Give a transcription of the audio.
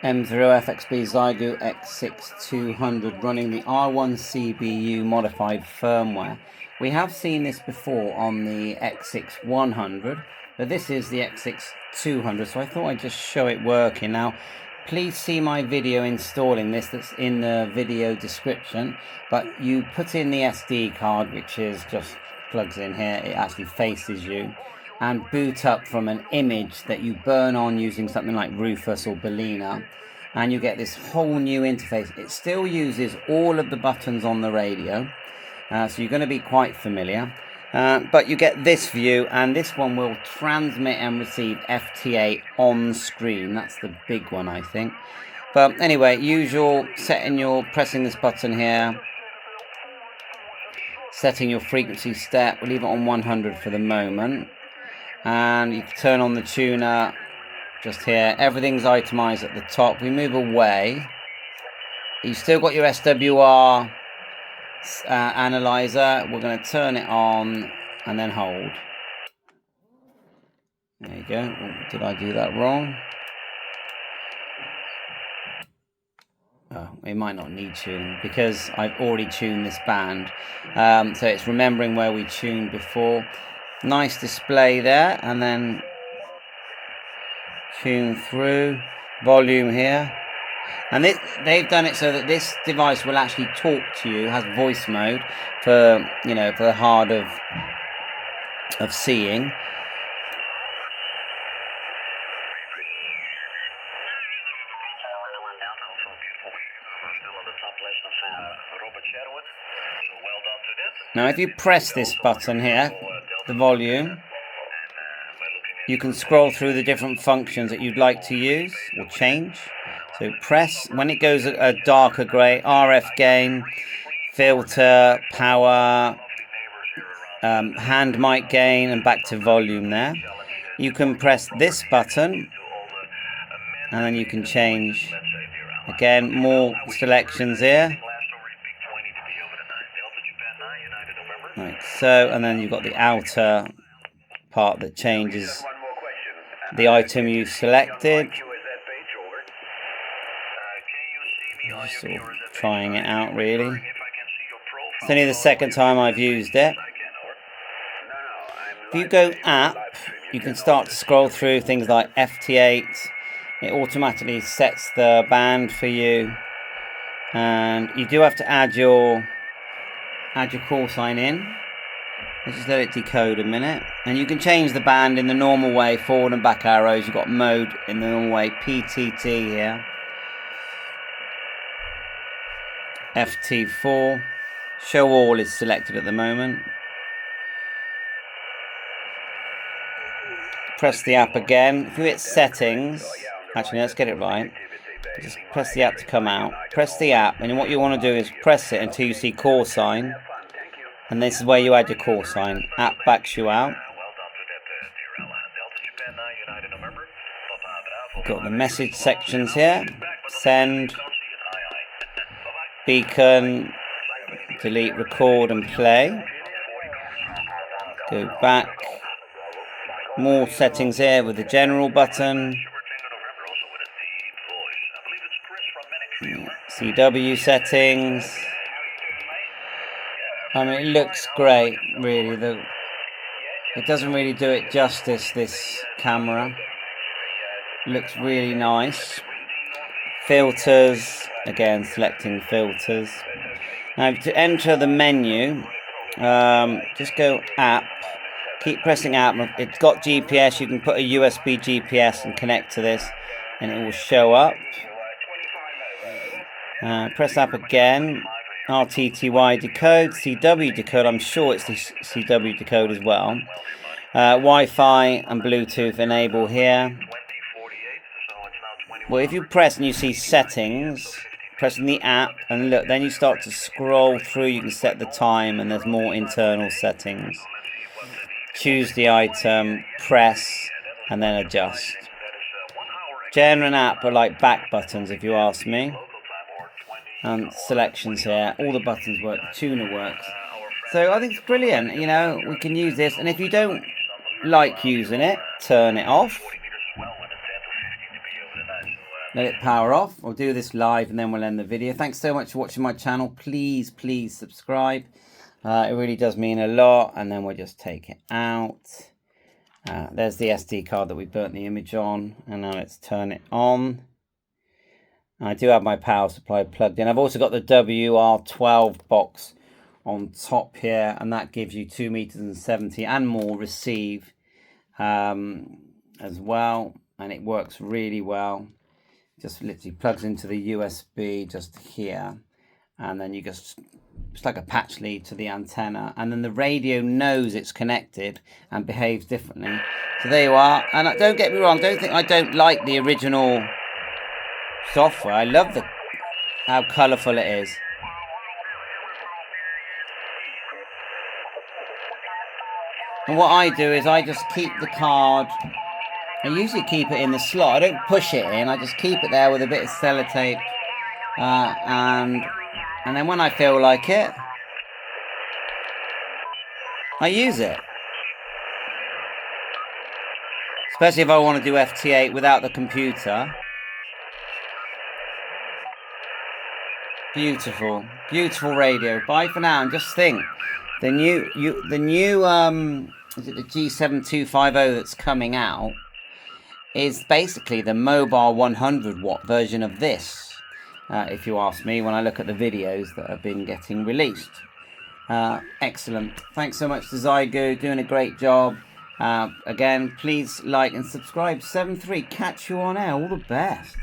M0FXB Xiegu X6200 running the R1CBU modified firmware. We have seen this before on the X6100, but this is the X6200, so I thought I'd just show it working. Now, please see my video installing this, that's in the video description, but you put in the SD card, which is just plugs in here, it actually faces you, and boot up from an image that you burn on using something like Rufus or Bellina, and you get this whole new interface. It still uses all of the buttons on the radio, so you're going to be quite familiar, but you get this view, and this one will transmit and receive FT8 on screen. That's the big one, I think. But anyway, usual setting, your pressing this button here, setting your frequency step. We'll leave it on 100 for the moment. And you can turn on the tuner just here. Everything's itemized at the top. We move away. You've still got your SWR analyzer. We're going to turn it on and then hold. There you go. Oh, did I do that wrong? Oh, it might not need tuning because I've already tuned this band. So it's remembering where we tuned before. Nice display there, and then tune through, volume here, and they've done it so that this device will actually talk to you, has voice mode for, you know, for the hard of seeing. Now if you press this button here, the volume, you can scroll through the different functions that you'd like to use or change. So press, when it goes a darker grey, RF gain, filter, power, hand mic gain, and back to volume there. You can press this button and then you can change, again, more selections here. Like so, and then you've got the outer part that changes the item you selected. Just sort of trying it out really. It's only the second time I've used it. If you go app, you can start to scroll through things like FT8. It automatically sets the band for you, and you do have to add your call sign in. Let's just let it decode a minute, and you can change the band in the normal way, forward and back arrows. You've got mode in the normal way, PTT here, FT4, show all is selected at the moment. Press the app again. If you hit settings, actually let's get it right. Just press the app to come out. Press the app, and what you want to do is press it until you see call sign. And this is where you add your call sign. App backs you out. Got the message sections here. Send, beacon, delete, record and play. Go back. More settings here with the general button. CW settings. I mean, it looks great, really. It doesn't really do it justice, this camera. Looks really nice. Filters, again, selecting filters. Now, to enter the menu, just go app. Keep pressing app. It's got GPS. You can put a USB GPS and connect to this, and it will show up. Press app again. RTTY decode, CW decode, I'm sure it's the CW decode as well. Wi-Fi and Bluetooth enable here. Well, if you press and you see settings, pressing the app, and look, then you start to scroll through, you can set the time, and there's more internal settings. Choose the item, press, and then adjust. Gen and app are like back buttons, if you ask me. And selections here, all the buttons work, the tuner works. So I think it's brilliant, you know, we can use this, and if you don't like using it, turn it off. let it power off. We'll do this live and then we'll end the video. Thanks so much for watching my channel. Please subscribe. It really does mean a lot. And then we'll just take it out. There's the SD card that we burnt the image on. And now let's turn it on. I do have my power supply plugged in. I've also got the WR12 box on top here, and that gives you 2.70 meters and more receive as well, and it works really well. Just literally plugs into the USB just here, and then you just, it's like a patch lead to the antenna, and then the radio knows it's connected and behaves differently. So there you are. And don't get me wrong, don't think I don't like the original software. I love how colourful it is. And what I do is I just keep the card. I usually keep it in the slot. I don't push it in. I just keep it there with a bit of sellotape, and then when I feel like it, I use it. Especially if I want to do FT8 without the computer. Beautiful, beautiful radio. Bye for now, and just think, the new is it the G7250 that's coming out is basically the mobile 100 watt version of this, if you ask me, when I look at the videos that have been getting released. Excellent. Thanks so much to Xiegu, doing a great job. Again, please like and subscribe. 7-3, catch you on air. All the best.